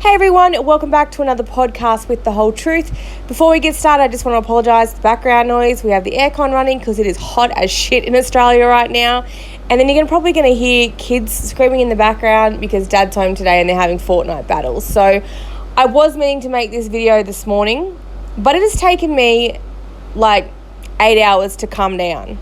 Hey everyone, welcome back to another podcast with The Whole Truth. Before we get started, I just want to apologise for the background noise. We have the aircon running because it is hot as shit in Australia right now. And then you're probably going to hear kids screaming in the background because Dad's home today and they're having Fortnite battles. So I was meaning to make this video this morning, but it has taken me like 8 hours to calm down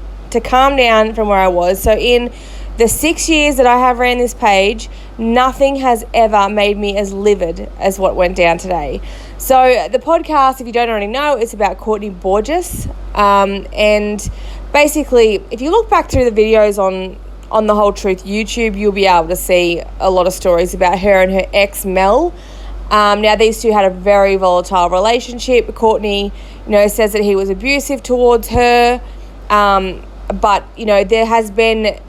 from where I was. So in the 6 years that I have ran this page, nothing has ever made me as livid as what went down today. So the podcast, if you don't already know, it's about Courtney Bourgeous. And basically, if you look back through the videos on The Whole Truth YouTube, you'll be able to see a lot of stories about her and her ex, Mel. Now, these two had a very volatile relationship. Courtney, says that he was abusive towards her. But, there has been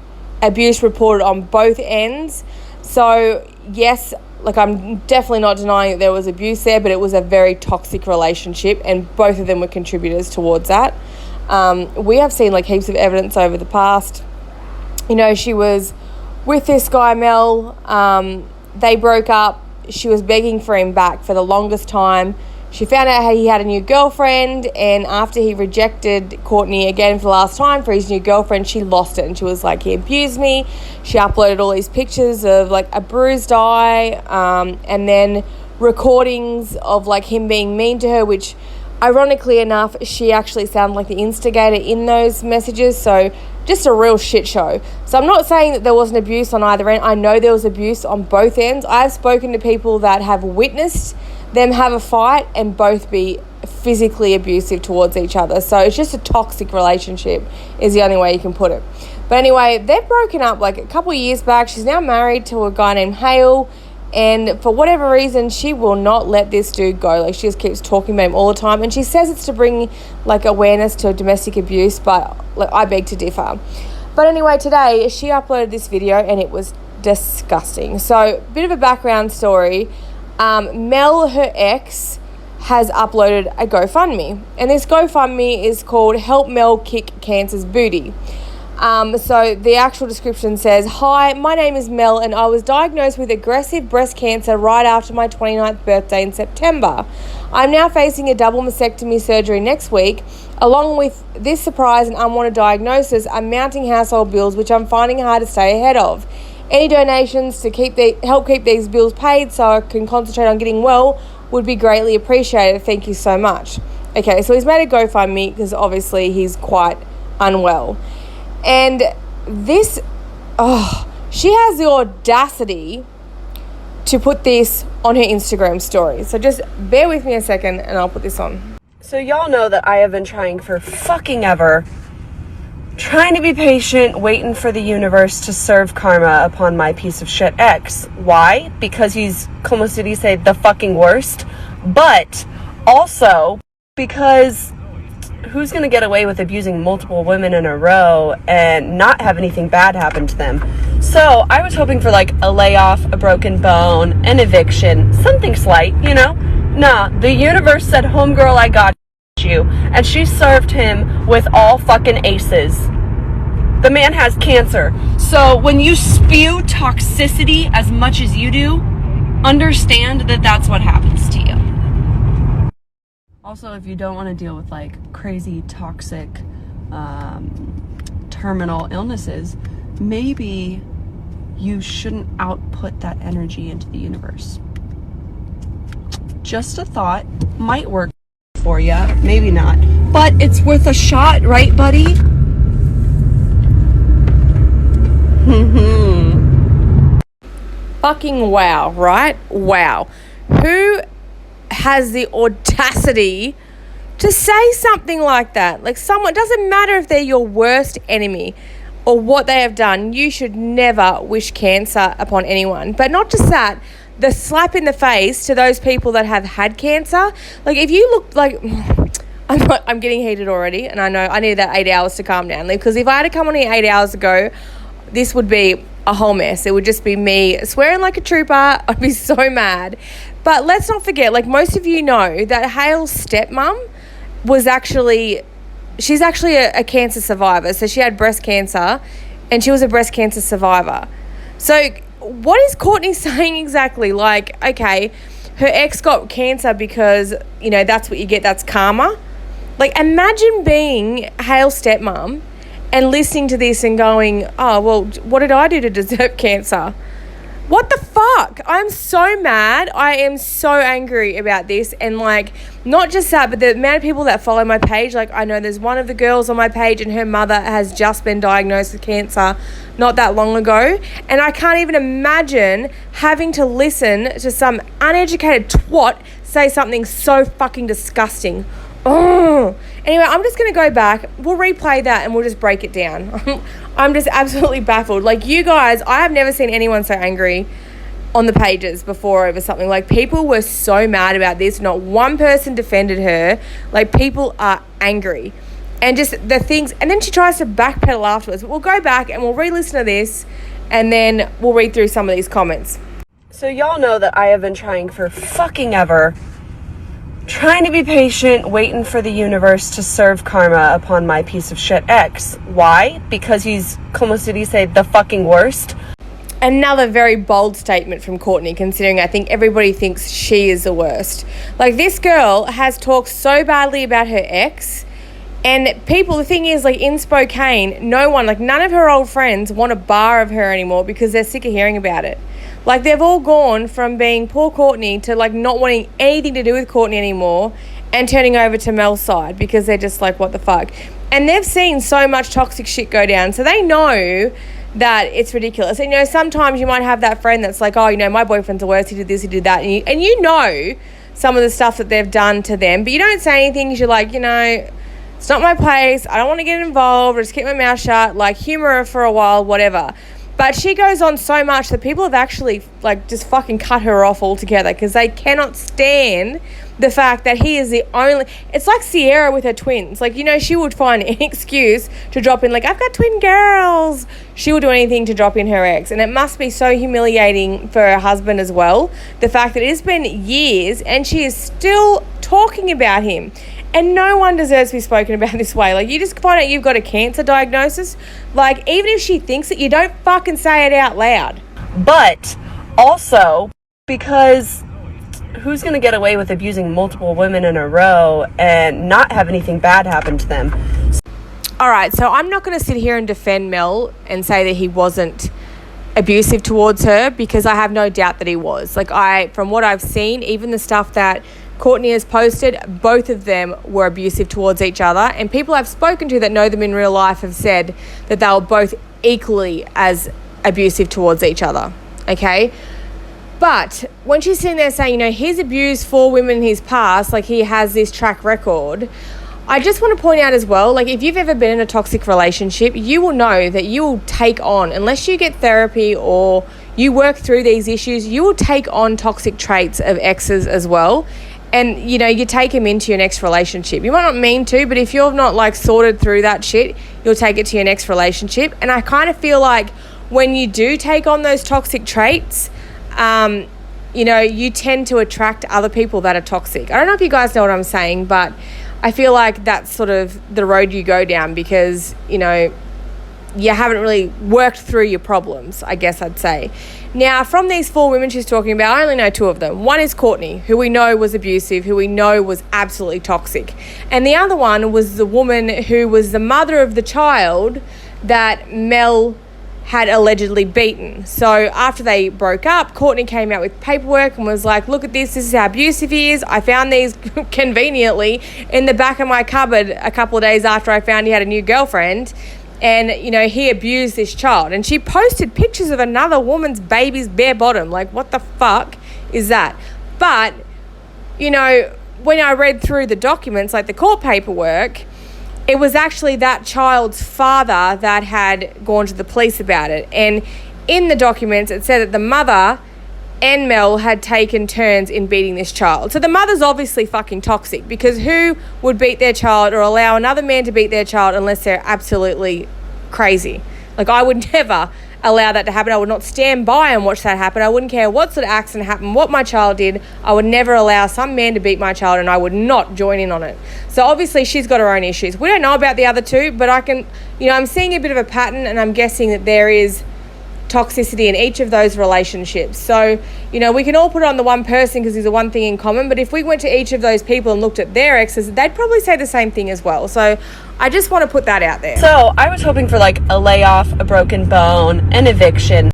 abuse reported on both ends. So yes, I'm definitely not denying that there was abuse there, but it was a very toxic relationship and both of them were contributors towards that. We have seen heaps of evidence over the past. She was with this guy, Mel. They broke up. She was begging for him back for the longest time. She found out how he had a new girlfriend, and after he rejected Courtney again for the last time for his new girlfriend, she lost it, and she was like, he abused me. She uploaded all these pictures of a bruised eye, and then recordings of him being mean to her, which ironically enough, she actually sounded like the instigator in those messages. So just a real shit show. So I'm not saying that there wasn't abuse on either end. I know there was abuse on both ends. I've spoken to people that have witnessed them have a fight and both be physically abusive towards each other. So it's just a toxic relationship is the only way you can put it. But anyway, they're broken up a couple of years back. She's now married to a guy named Hale, and for whatever reason, she will not let this dude go. She just keeps talking about him all the time, and she says it's to bring awareness to domestic abuse, but I beg to differ. But anyway, today she uploaded this video and it was disgusting. So bit of a background story. Mel, her ex, has uploaded a GoFundMe, and this GoFundMe is called Help Mel Kick Cancer's Booty. So the actual description says, "Hi, my name is Mel and I was diagnosed with aggressive breast cancer right after my 29th birthday in September. I'm now facing a double mastectomy surgery next week. Along with this surprise and unwanted diagnosis are mounting household bills which I'm finding hard to stay ahead of. Any donations to help keep these bills paid so I can concentrate on getting well would be greatly appreciated. Thank you so much." Okay, so he's made a GoFundMe because obviously he's quite unwell. And this, she has the audacity to put this on her Instagram story. So just bear with me a second and I'll put this on. So y'all know that I have been trying for fucking ever, trying to be patient, waiting for the universe to serve karma upon my piece of shit ex. Why? Because he's, como did he say, the fucking worst? But also because who's going to get away with abusing multiple women in a row and not have anything bad happen to them? So I was hoping for a layoff, a broken bone, an eviction, something slight, Nah, the universe said, homegirl, I got you. And she served him with all fucking aces. The man has cancer. So when you spew toxicity as much as you do, understand that that's what happens to you. Also, if you don't want to deal with crazy toxic terminal illnesses, maybe you shouldn't output that energy into the universe. Just a thought. Might work for you, maybe not, but it's worth a shot, right, buddy? Fucking wow, right? Wow. Who has the audacity to say something like that? Someone, doesn't matter if they're your worst enemy or what they have done, you should never wish cancer upon anyone. But not just that, the slap in the face to those people that have had cancer. If you look I'm getting heated already, and I know I needed that 8 hours to calm down, because if I had to come on here 8 hours ago, this would be a whole mess. It would just be me swearing like a trooper. I'd be so mad. But let's not forget, most of you know, that Hale's stepmom she's actually a cancer survivor. So she had breast cancer and she was a breast cancer survivor. So what is Courtney saying exactly? Okay, her ex got cancer because, you know, that's what you get, that's karma. Like, imagine being Hale's stepmom and listening to this and going, oh, well, what did I do to deserve cancer? What the fuck? I'm so mad. I am so angry about this. And, like, not just that, but the amount of people that follow my page, like, I know there's one of the girls on my page and her mother has just been diagnosed with cancer not that long ago. And I can't even imagine having to listen to some uneducated twat say something so fucking disgusting. Oh, anyway, I'm just going to go back. We'll replay that and we'll just break it down. I'm just absolutely baffled. Like, you guys, I have never seen anyone so angry on the pages before over something. Like, people were so mad about this. Not one person defended her. Like, people are angry. And just the things, and then she tries to backpedal afterwards. But we'll go back and we'll re-listen to this and then we'll read through some of these comments. So y'all know that I have been trying for fucking ever, trying to be patient, waiting for the universe to serve karma upon my piece of shit ex. Why? Because he's, como did he say, the fucking worst? Another very bold statement from Courtney, considering I think everybody thinks she is the worst. Like, this girl has talked so badly about her ex, and people, the thing is, like, in Spokane, no one, like, none of her old friends want a bar of her anymore because they're sick of hearing about it. Like, they've all gone from being poor Courtney to, like, not wanting anything to do with Courtney anymore and turning over to Mel's side because they're just like, what the fuck? And they've seen so much toxic shit go down, so they know that it's ridiculous. And, you know, sometimes you might have that friend that's like, oh, you know, my boyfriend's the worst, he did this, he did that. And you know some of the stuff that they've done to them, but you don't say anything because you're like, you know, it's not my place, I don't want to get involved, just keep my mouth shut, like, humour her for a while, whatever. But she goes on so much that people have actually, like, just fucking cut her off altogether because they cannot stand the fact that he is the only... It's like Sierra with her twins. Like, you know, she would find an excuse to drop in, like, I've got twin girls. She will do anything to drop in her ex. And it must be so humiliating for her husband as well. The fact that it's been years and she is still talking about him. And no one deserves to be spoken about this way. Like, you just find out you've got a cancer diagnosis. Like, even if she thinks it, you don't fucking say it out loud. But also, because who's going to get away with abusing multiple women in a row and not have anything bad happen to them? All right, so I'm not going to sit here and defend Mel and say that he wasn't abusive towards her, because I have no doubt that he was. Like, from what I've seen, even the stuff that Courtney has posted, both of them were abusive towards each other, and people I've spoken to that know them in real life have said that they were both equally as abusive towards each other, okay? But when she's sitting there saying, you know, he's abused 4 women in his past, like, he has this track record, I just want to point out as well, like, if you've ever been in a toxic relationship, you will know that you will take on, unless you get therapy or you work through these issues, you will take on toxic traits of exes as well. And, you know, you take them into your next relationship. You might not mean to, but if you're not, like, sorted through that shit, you'll take it to your next relationship. And I kind of feel like when you do take on those toxic traits, you know, you tend to attract other people that are toxic. I don't know if you guys know what I'm saying, but I feel like that's sort of the road you go down because, you know, you haven't really worked through your problems, I guess I'd say. Now, from these 4 women she's talking about, I only know 2 of them. One is Courtney, who we know was abusive, who we know was absolutely toxic. And the other one was the woman who was the mother of the child that Mel had allegedly beaten. So after they broke up, Courtney came out with paperwork and was like, look at this is how abusive he is. I found these conveniently in the back of my cupboard a couple of days after I found he had a new girlfriend. And, you know, he abused this child. And she posted pictures of another woman's baby's bare bottom. Like, what the fuck is that? But, you know, when I read through the documents, like the court paperwork, it was actually that child's father that had gone to the police about it. And in the documents, it said that the mother and Mel had taken turns in beating this child. So the mother's obviously fucking toxic, because who would beat their child or allow another man to beat their child unless they're absolutely crazy? Like, I would never allow that to happen. I would not stand by and watch that happen. I wouldn't care what sort of accident happened, what my child did. I would never allow some man to beat my child, and I would not join in on it. So obviously she's got her own issues. We don't know about the other 2, but I can, you know, I'm seeing a bit of a pattern, and I'm guessing that there is toxicity in each of those relationships. So, you know, we can all put it on the one person because there's a one thing in common, but if we went to each of those people and looked at their exes, they'd probably say the same thing as well. So I just want to put that out there. So I was hoping for like a layoff, a broken bone, an eviction.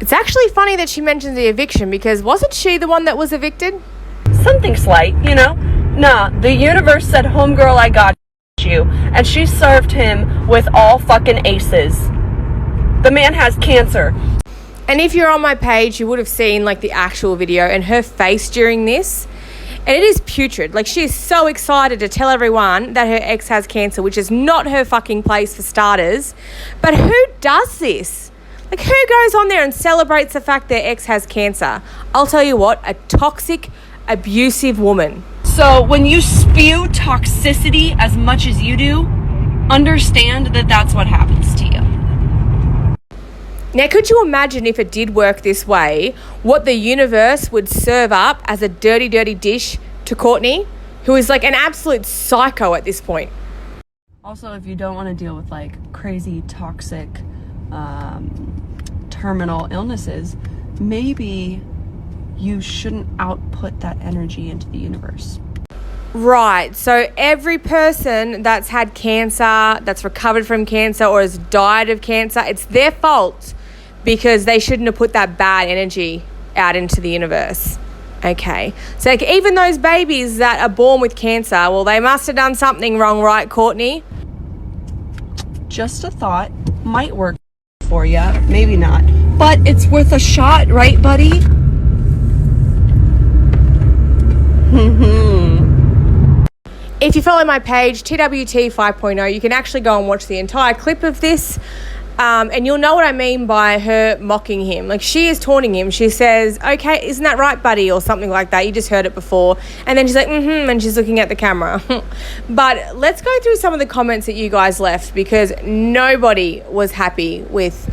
It's actually funny that she mentions the eviction, because wasn't she the one that was evicted? Something slight, you know? Nah, the universe said, homegirl, I got you. And she served him with all fucking aces. The man has cancer. And if you're on my page, you would have seen like the actual video and her face during this. And it is putrid. Like, she is so excited to tell everyone that her ex has cancer, which is not her fucking place for starters. But who does this? Like, who goes on there and celebrates the fact their ex has cancer? I'll tell you what, a toxic, abusive woman. So when you spew toxicity as much as you do, understand that that's what happens to you. Now, could you imagine if it did work this way, what the universe would serve up as a dirty, dirty dish to Courtney, who is like an absolute psycho at this point? Also, if you don't want to deal with like crazy, toxic, terminal illnesses, maybe you shouldn't output that energy into the universe. Right. So every person that's had cancer, that's recovered from cancer, or has died of cancer, it's their fault, because they shouldn't have put that bad energy out into the universe. Okay. So like, even those babies that are born with cancer, well, they must have done something wrong, right, Courtney? Just a thought. Might work for you, maybe not. But it's worth a shot, right, buddy? If you follow my page, TWT 5.0, you can actually go and watch the entire clip of this. And you'll know what I mean by her mocking him. Like, she is taunting him. She says, okay, isn't that right, buddy? Or something like that. You just heard it before. And then she's like, and she's looking at the camera. But let's go through some of the comments that you guys left, because nobody was happy with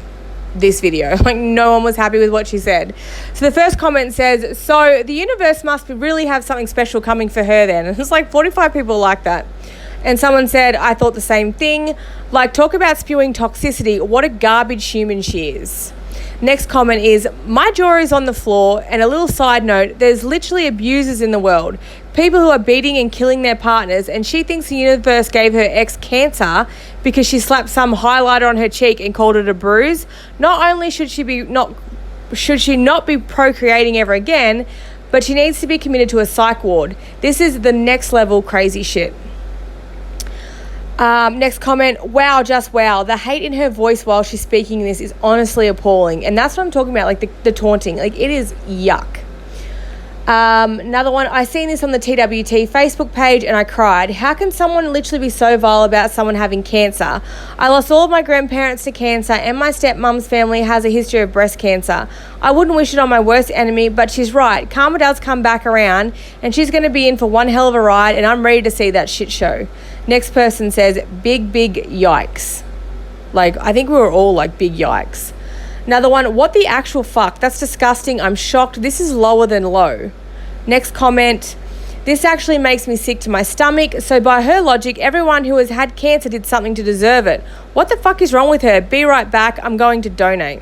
this video. Like, no one was happy with what she said. So the first comment says, so the universe must really have something special coming for her then. And it's like 45 people like that. And someone said, I thought the same thing. Like, talk about spewing toxicity. What a garbage human she is. Next comment is, my jaw is on the floor. And a little side note, there's literally abusers in the world. People who are beating and killing their partners. And she thinks the universe gave her ex cancer because she slapped some highlighter on her cheek and called it a bruise. Not only should she not be procreating ever again, but she needs to be committed to a psych ward. This is the next level crazy shit. Next comment, wow, just wow. The hate in her voice while she's speaking this is honestly appalling. And that's what I'm talking about, like the taunting. Like, it is yuck. Another one, I seen this on the TWT Facebook page and I cried. How can someone literally be so vile about someone having cancer? I lost all of my grandparents to cancer, and my stepmom's family has a history of breast cancer. I wouldn't wish it on my worst enemy, but she's right. Karma does come back around, and she's going to be in for one hell of a ride, and I'm ready to see that shit show. Next person says, big yikes. Like, I think we were all like, big yikes. Another one, what the actual fuck? That's disgusting. I'm shocked. This is lower than low. Next comment, this actually makes me sick to my stomach. So by her logic, everyone who has had cancer did something to deserve it. What the fuck is wrong with her? Be right back. I'm going to donate.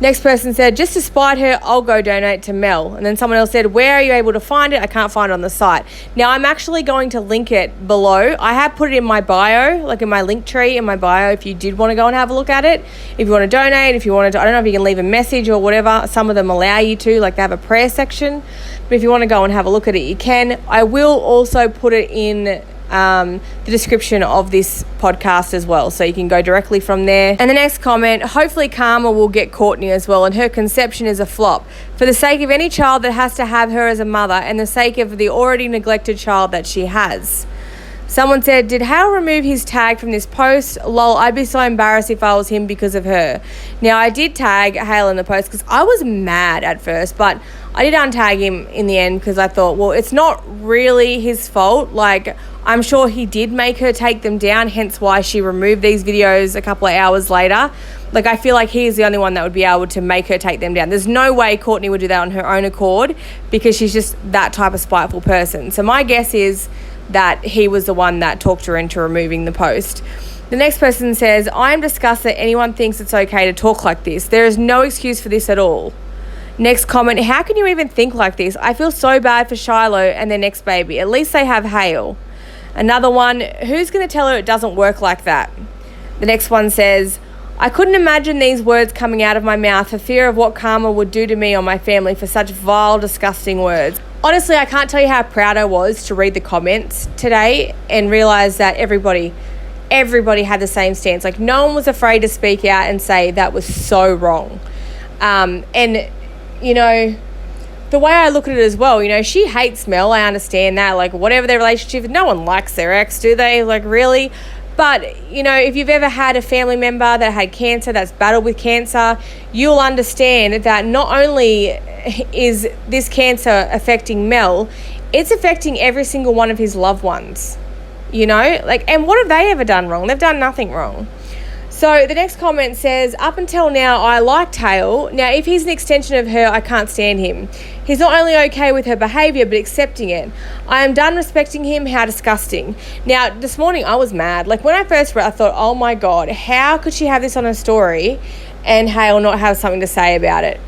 Next person said, just to spite her, I'll go donate to Mel. And then someone else said, where are you able to find it? I can't find it on the site. Now, I'm actually going to link it below. I have put it in my bio, like in my link tree in my bio, if you did want to go and have a look at it. If you want to donate, if you want to, I don't know if you can leave a message or whatever. Some of them allow you to, like they have a prayer section. But if you want to go and have a look at it, you can. I will also put it in the description of this podcast as well, so you can go directly from there. And the next comment, hopefully karma will get Courtney as well, and her conception is a flop for the sake of any child that has to have her as a mother and the sake of the already neglected child that she has. Someone said, did Hale remove his tag from this post? Lol, I'd be so embarrassed if I was him because of her. Now, I did tag Hale in the post because I was mad at first, but I did untag him in the end because I thought, well, it's not really his fault. Like, I'm sure he did make her take them down, hence why she removed these videos a couple of hours later. Like, I feel like he's the only one that would be able to make her take them down. There's no way Courtney would do that on her own accord because she's just that type of spiteful person. So my guess is that he was the one that talked her into removing the post. The next person says, I am disgusted that anyone thinks it's okay to talk like this. There is no excuse for this at all. Next comment, how can you even think like this? I feel so bad for Shiloh and their next baby. At least they have Hale. Another one, who's going to tell her it doesn't work like that? The next one says, I couldn't imagine these words coming out of my mouth for fear of what karma would do to me or my family for such vile, disgusting words. Honestly, I can't tell you how proud I was to read the comments today and realise that everybody had the same stance. Like, no one was afraid to speak out and say that was so wrong. And, you know, the way I look at it as well, you know, she hates Mel. I understand that. Like, whatever their relationship is, no one likes their ex, do they? Like, really? But, you know, if you've ever had a family member that had cancer, that's battled with cancer, you'll understand that not only is this cancer affecting Mel, it's affecting every single one of his loved ones. You know, like, and what have they ever done wrong? They've done nothing wrong. So the next comment says, up until now, I liked Hale. Now, if he's an extension of her, I can't stand him. He's not only okay with her behaviour, but accepting it. I am done respecting him. How disgusting. Now, this morning, I was mad. Like, when I first read, I thought, oh my God, how could she have this on her story and Hale not have something to say about it?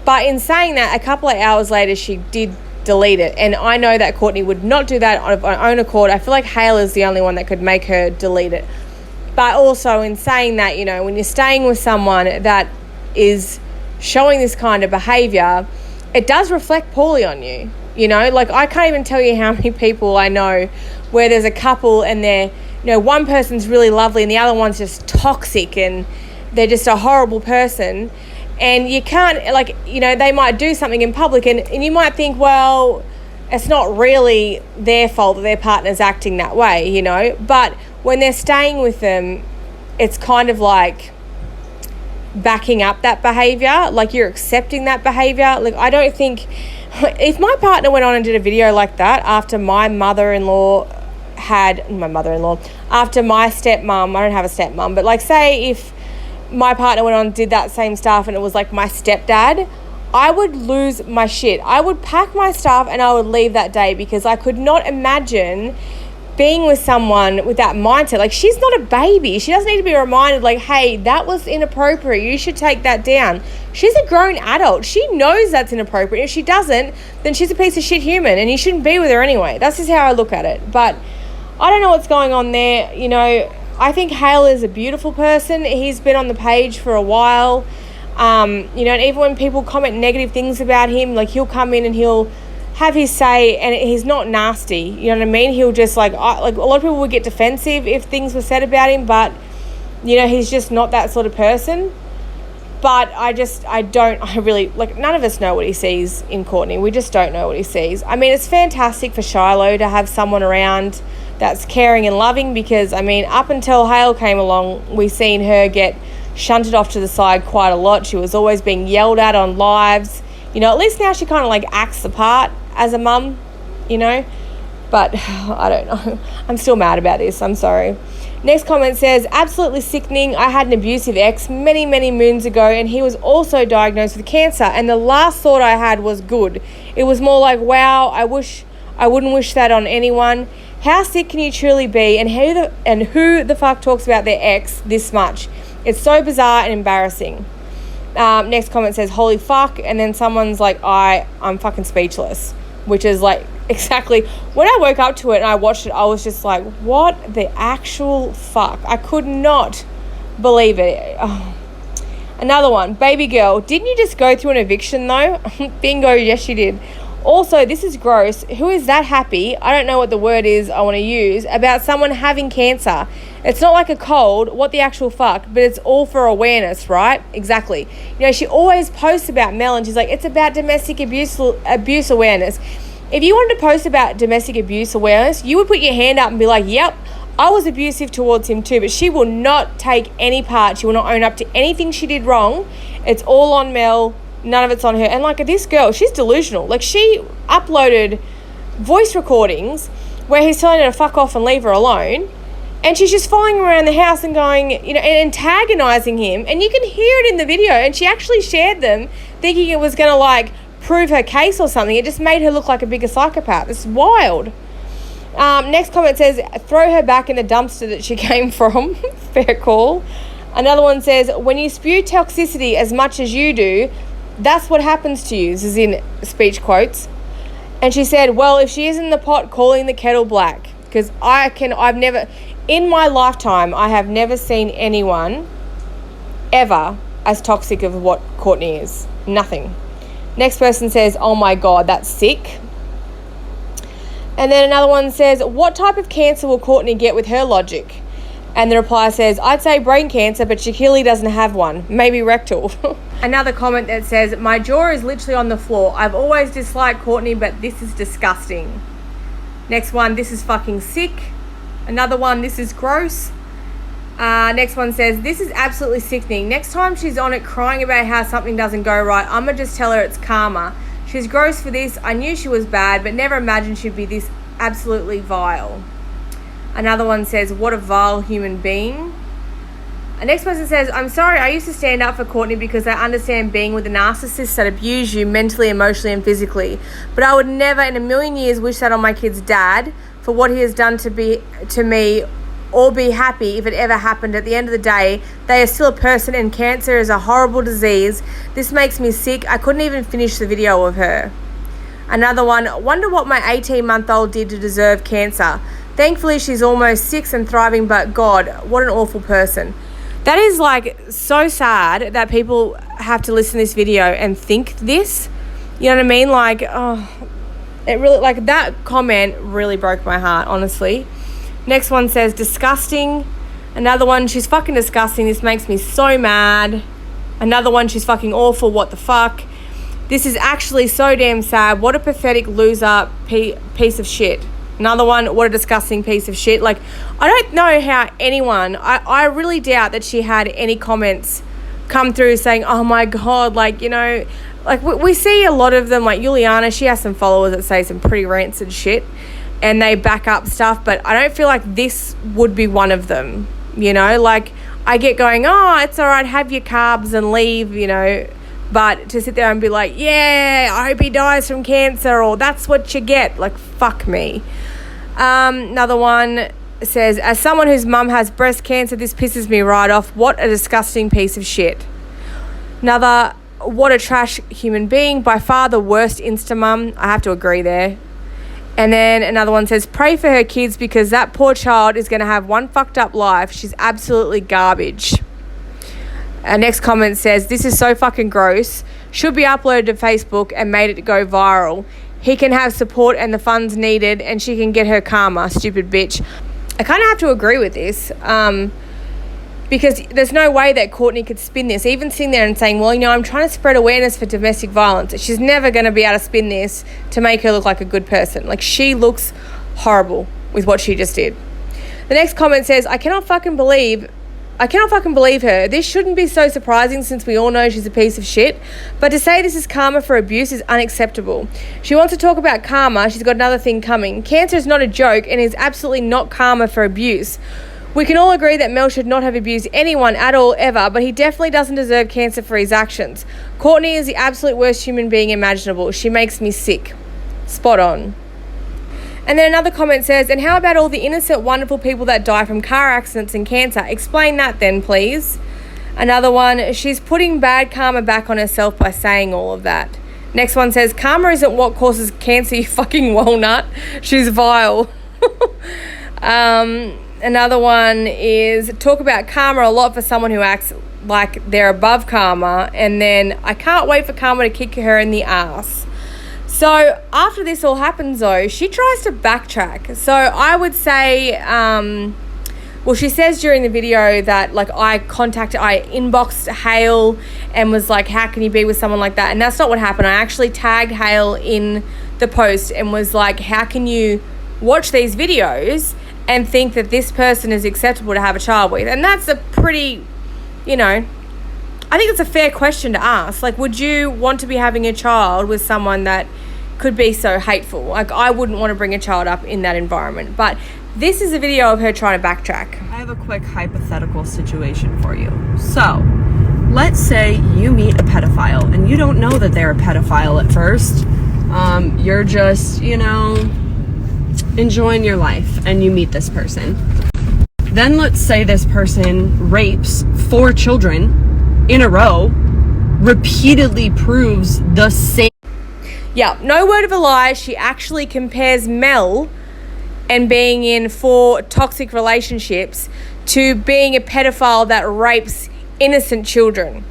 But in saying that, a couple of hours later, she did delete it, and I know that Courtney would not do that on her own accord. I feel like Hale is the only one that could make her delete it. But also, in saying that, you know, when you're staying with someone that is showing this kind of behaviour, it does reflect poorly on you. You know, like, I can't even tell you how many people I know where there's a couple and they're, you know, one person's really lovely and the other one's just toxic and they're just a horrible person. And you can't, like, you know, they might do something in public and you might think, well, it's not really their fault that their partner's acting that way, you know. But when they're staying with them, it's kind of like backing up that behaviour, like you're accepting that behaviour. Like, I don't think, if my partner went on and did a video like that after after my stepmom, I don't have a stepmom, but like, say if my partner went on and did that same stuff and it was like my stepdad, I would lose my shit. I would pack my stuff and I would leave that day, because I could not imagine being with someone with that mindset. Like, she's not a baby. She doesn't need to be reminded, like, hey, that was inappropriate. You should take that down. She's a grown adult. She knows that's inappropriate. If she doesn't, then she's a piece of shit human and you shouldn't be with her anyway. That's just how I look at it. But I don't know what's going on there. You know, I think Hale is a beautiful person. He's been on the page for a while. You know, and even when people comment negative things about him, like, he'll come in and he'll have his say, and he's not nasty, you know what I mean? He'll just, like a lot of people would get defensive if things were said about him, but, you know, he's just not that sort of person. But none of us know what he sees in Courtney. We just don't know what he sees. I mean, it's fantastic for Shiloh to have someone around that's caring and loving, because, I mean, up until Hale came along, we seen her get shunted off to the side quite a lot. She was always being yelled at on lives. You know, at least now she kind of, like, acts the part as a mum, you know. But I don't know. I'm still mad about this. I'm sorry. Next comment says, absolutely sickening. I had an abusive ex many, many moons ago, and he was also diagnosed with cancer. And the last thought I had was good. It was more like, wow, I wouldn't wish that on anyone. How sick can you truly be? And who the fuck talks about their ex this much? It's so bizarre and embarrassing. Next comment says, holy fuck. And then someone's like, I'm fucking speechless. Which is like, exactly, when I woke up to it and I watched it, I was just like, what the actual fuck? I could not believe it. Oh. Another one, baby girl, didn't you just go through an eviction though? Bingo, yes you did. Also, this is gross. Who is that happy? I don't know what the word is I want to use about someone having cancer. It's not like a cold. What the actual fuck? But it's all for awareness, right? Exactly. You know, she always posts about Mel and she's like, it's about domestic abuse awareness. If you wanted to post about domestic abuse awareness, you would put your hand up and be like, yep, I was abusive towards him too. But she will not take any part. She will not own up to anything she did wrong. It's all on Mel. None of it's on her. And like, this girl, she's delusional. Like, she uploaded voice recordings where he's telling her to fuck off and leave her alone, and she's just following him around the house and going, you know, and antagonizing him, and you can hear it in the video. And she actually shared them thinking it was going to, like, prove her case or something. It just made her look like a bigger psychopath. It's wild. Next comment says, throw her back in the dumpster that she came from. Fair call. Another one says, when you spew toxicity as much as you do, that's what happens to you. This is in speech quotes. And she said, well, if she is in the pot, calling the kettle black. Because I've never, in my lifetime, I have never seen anyone ever as toxic of what Courtney is. Nothing. Next person says, oh my God, that's sick. And then another one says, what type of cancer will Courtney get with her logic? And the reply says, I'd say brain cancer, but she clearly doesn't have one. Maybe rectal. Another comment that says, my jaw is literally on the floor. I've always disliked Courtney, but this is disgusting. Next one, this is fucking sick. Another one, this is gross. Next one says, this is absolutely sickening. Next time she's on it crying about how something doesn't go right, I'm going to just tell her it's karma. She's gross for this. I knew she was bad, but never imagined she'd be this absolutely vile. Another one says, what a vile human being. The next person says, I'm sorry, I used to stand up for Courtney because I understand being with a narcissist that abuse you mentally, emotionally, and physically. But I would never in a million years wish that on my kid's dad for what he has done to me, or be happy if it ever happened. At the end of the day, they are still a person, and cancer is a horrible disease. This makes me sick. I couldn't even finish the video of her. Another one, wonder what my 18-month-old did to deserve cancer. Thankfully, she's almost 6 and thriving, but God, what an awful person. That is like so sad that people have to listen to this video and think this. You know what I mean? Like, oh, it really, like that comment really broke my heart, honestly. Next one says, disgusting. Another one, she's fucking disgusting. This makes me so mad. Another one, she's fucking awful. What the fuck? This is actually so damn sad. What a pathetic loser piece of shit. Another one, what a disgusting piece of shit. Like, I don't know how anyone, I really doubt that she had any comments come through saying, oh my God, like, you know, like we see a lot of them, like Juliana, she has some followers that say some pretty rancid shit and they back up stuff, but I don't feel like this would be one of them, you know, like I get going, oh, it's all right, have your carbs and leave, you know, but to sit there and be like, yeah, I hope he dies from cancer, or that's what you get, like, fuck me. Another one says, as someone whose mum has breast cancer, this pisses me right off. What a disgusting piece of shit. Another, what a trash human being. By far the worst Insta-mum. I have to agree there. And then another one says, pray for her kids because that poor child is going to have one fucked up life. She's absolutely garbage. Our next comment says, this is so fucking gross. Should be uploaded to Facebook and made it go viral. He can have support and the funds needed, and she can get her karma, stupid bitch. I kind of have to agree with this because there's no way that Courtney could spin this. Even sitting there and saying, well, you know, I'm trying to spread awareness for domestic violence. She's never going to be able to spin this to make her look like a good person. Like, she looks horrible with what she just did. The next comment says, I cannot fucking believe her. This shouldn't be so surprising since we all know she's a piece of shit. But to say this is karma for abuse is unacceptable. She wants to talk about karma. She's got another thing coming. Cancer is not a joke and is absolutely not karma for abuse. We can all agree that Mel should not have abused anyone at all ever, but he definitely doesn't deserve cancer for his actions. Courtney is the absolute worst human being imaginable. She makes me sick. Spot on. And then another comment says, and how about all the innocent, wonderful people that die from car accidents and cancer? Explain that then, please. Another one, she's putting bad karma back on herself by saying all of that. Next one says, karma isn't what causes cancer, you fucking walnut. She's vile. Another one is, talk about karma a lot for someone who acts like they're above karma. And then, I can't wait for karma to kick her in the ass. So after this all happens, though, she tries to backtrack. So I would say, well, she says during the video that, like, I inboxed Hale and was like, how can you be with someone like that? And that's not what happened. I actually tagged Hale in the post and was like, how can you watch these videos and think that this person is acceptable to have a child with? And that's a pretty, you know, I think it's a fair question to ask. Like, would you want to be having a child with someone that could be so hateful? Like, I wouldn't want to bring a child up in that environment. But this is a video of her trying to backtrack. I have a quick hypothetical situation for you. So, let's say you meet a pedophile and you don't know that they're a pedophile at first. You're just, you know, enjoying your life, and you meet this person. Then let's say this person rapes 4 children in a row, repeatedly proves the same. Yeah, no word of a lie. She actually compares Mel and being in 4 toxic relationships to being a pedophile that rapes innocent children.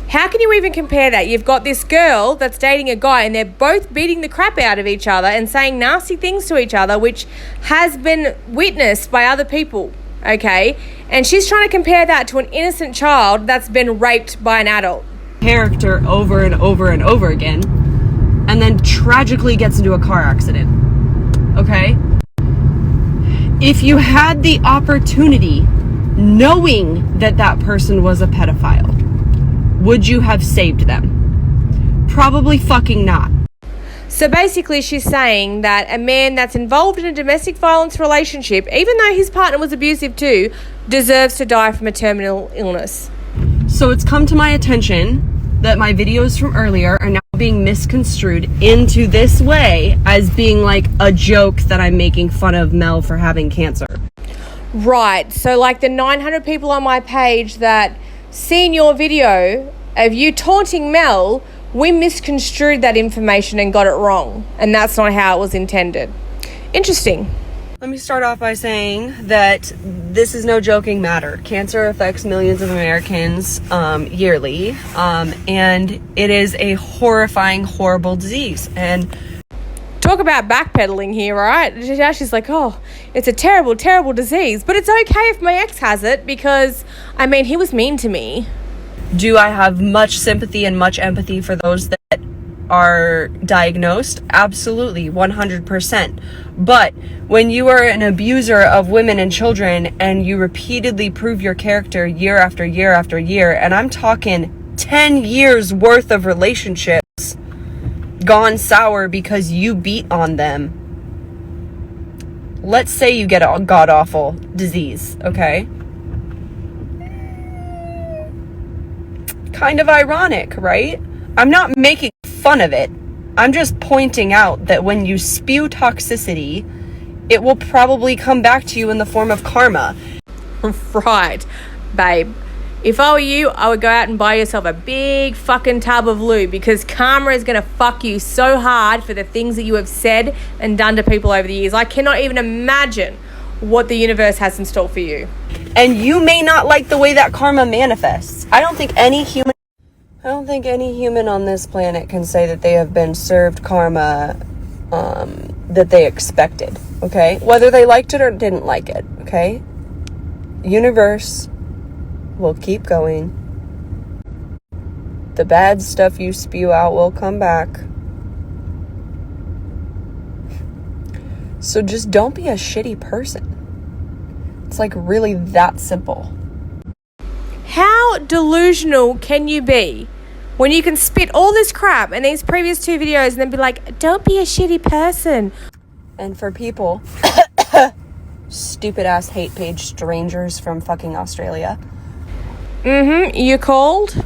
How can you even compare that? You've got this girl that's dating a guy and they're both beating the crap out of each other and saying nasty things to each other, which has been witnessed by other people, okay? And she's trying to compare that to an innocent child that's been raped by an adult. Character over and over and over again, and then tragically gets into a car accident, okay? If you had the opportunity, knowing that that person was a pedophile, would you have saved them? Probably fucking not. So basically she's saying that a man that's involved in a domestic violence relationship, even though his partner was abusive too, deserves to die from a terminal illness. So it's come to my attention that my videos from earlier are now being misconstrued into this way as being like a joke that I'm making fun of Mel for having cancer. Right. So like the 900 people on my page that seen your video of you taunting Mel, we misconstrued that information and got it wrong. And that's not how it was intended. Interesting. Let me start off by saying that this is no joking matter. Cancer affects millions of Americans yearly, and it is a horrifying, horrible disease. And talk about backpedaling here, right? She's like, oh, it's a terrible, terrible disease, but it's okay if my ex has it because, I mean, he was mean to me. Do I have much sympathy and much empathy for those that are diagnosed? Absolutely, 100%. But when you are an abuser of women and children and you repeatedly prove your character year after year after year, and I'm talking 10 years worth of relationships gone sour because you beat on them. Let's say you get a god-awful disease, okay? Kind of ironic, right? I'm not making fun of it. I'm just pointing out that when you spew toxicity, it will probably come back to you in the form of karma. Right, babe. If I were you, I would go out and buy yourself a big fucking tub of lube because karma is going to fuck you so hard for the things that you have said and done to people over the years. I cannot even imagine what the universe has in store for you. And you may not like the way that karma manifests. I don't think any human on this planet can say that they have been served karma that they expected, okay? Whether they liked it or didn't like it, okay? Universe will keep going. The bad stuff you spew out will come back. So just don't be a shitty person. It's like really that simple. How delusional can you be when you can spit all this crap in these previous 2 videos and then be like, don't be a shitty person? And for people, stupid ass hate page strangers from fucking Australia. You called?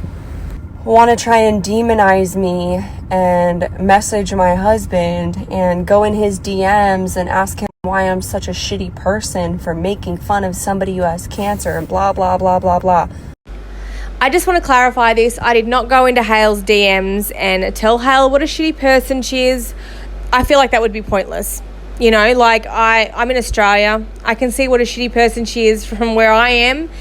Want to try and demonize me and message my husband and go in his DMs and ask him why I'm such a shitty person for making fun of somebody who has cancer and blah, blah, blah, blah, blah. I just want to clarify this. I did not go into Hale's DMs and tell Hale what a shitty person she is. I feel like that would be pointless. You know, like I'm in Australia. I can see what a shitty person she is from where I am.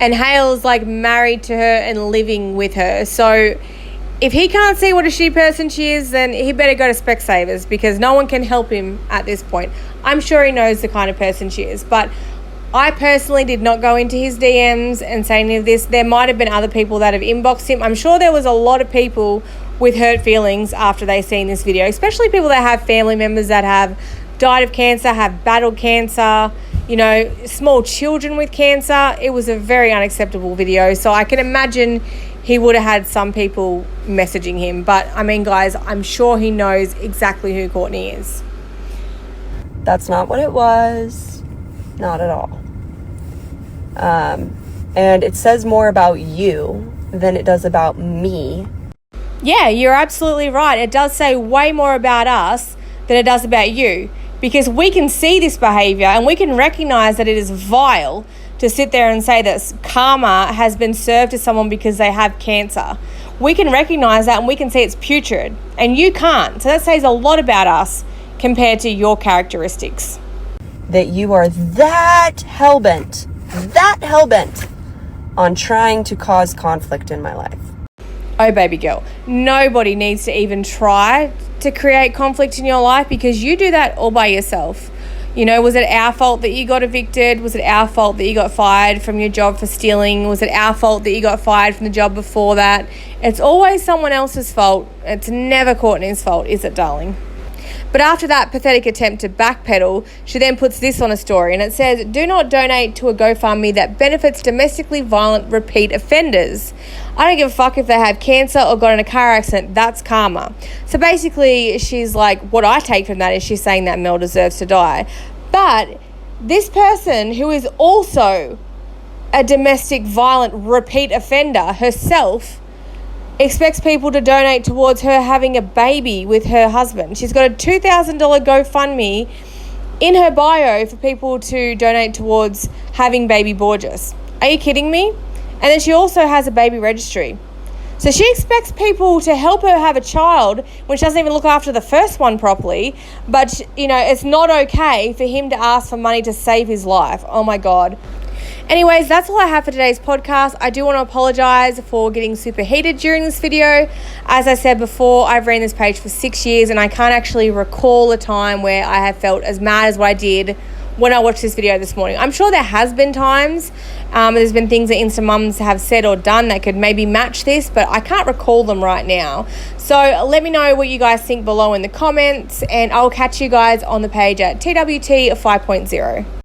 And Hale's like married to her and living with her. So if he can't see what a shitty person she is, then he better go to Specsavers because no one can help him at this point. I'm sure he knows the kind of person she is. But I personally did not go into his DMs and say any of this. There might have been other people that have inboxed him. I'm sure there was a lot of people with hurt feelings after they seen this video, especially people that have family members that have died of cancer, have battled cancer, you know, small children with cancer. It was a very unacceptable video. So I can imagine he would have had some people messaging him. But, I mean, guys, I'm sure he knows exactly who Courtney is. That's not what it was. Not at all. And it says more about you than it does about me. Yeah, you're absolutely right. It does say way more about us than it does about you. because we can see this behavior and we can recognize that it is vile to sit there and say that karma has been served to someone because they have cancer. We can recognize that and we can see it's putrid, and you can't. So that says a lot about us compared to your characteristics. That you are that hellbent on trying to cause conflict in my life. Oh, baby girl, nobody needs to even try to create conflict in your life, because you do that all by yourself. You know, was it our fault that you got evicted? Was it our fault that you got fired from your job for stealing? Was it our fault that you got fired from the job before that? It's always someone else's fault. It's never Courtney's fault, is it, darling? But after that pathetic attempt to backpedal, she then puts this on a story, and it says, "Do not donate to a GoFundMe that benefits domestically violent repeat offenders. I don't give a fuck if they have cancer or got in a car accident. That's karma." So basically, she's like, what I take from that is she's saying that Mel deserves to die. But this person, who is also a domestic violent repeat offender herself, expects people to donate towards her having a baby with her husband. She's got a $2,000 GoFundMe in her bio for people to donate towards having baby Bourgeous. Are you kidding me? And then she also has a baby registry. So she expects people to help her have a child when she doesn't even look after the first one properly. But, you know, it's not okay for him to ask for money to save his life. Oh my God. Anyways, that's all I have for today's podcast. I do want to apologize for getting super heated during this video. As I said before, I've ran this page for 6 years and I can't actually recall a time where I have felt as mad as what I did when I watched this video this morning. I'm sure there has been times, there's been things that Insta mums have said or done that could maybe match this, but I can't recall them right now. So let me know what you guys think below in the comments, and I'll catch you guys on the page at TWT 5.0.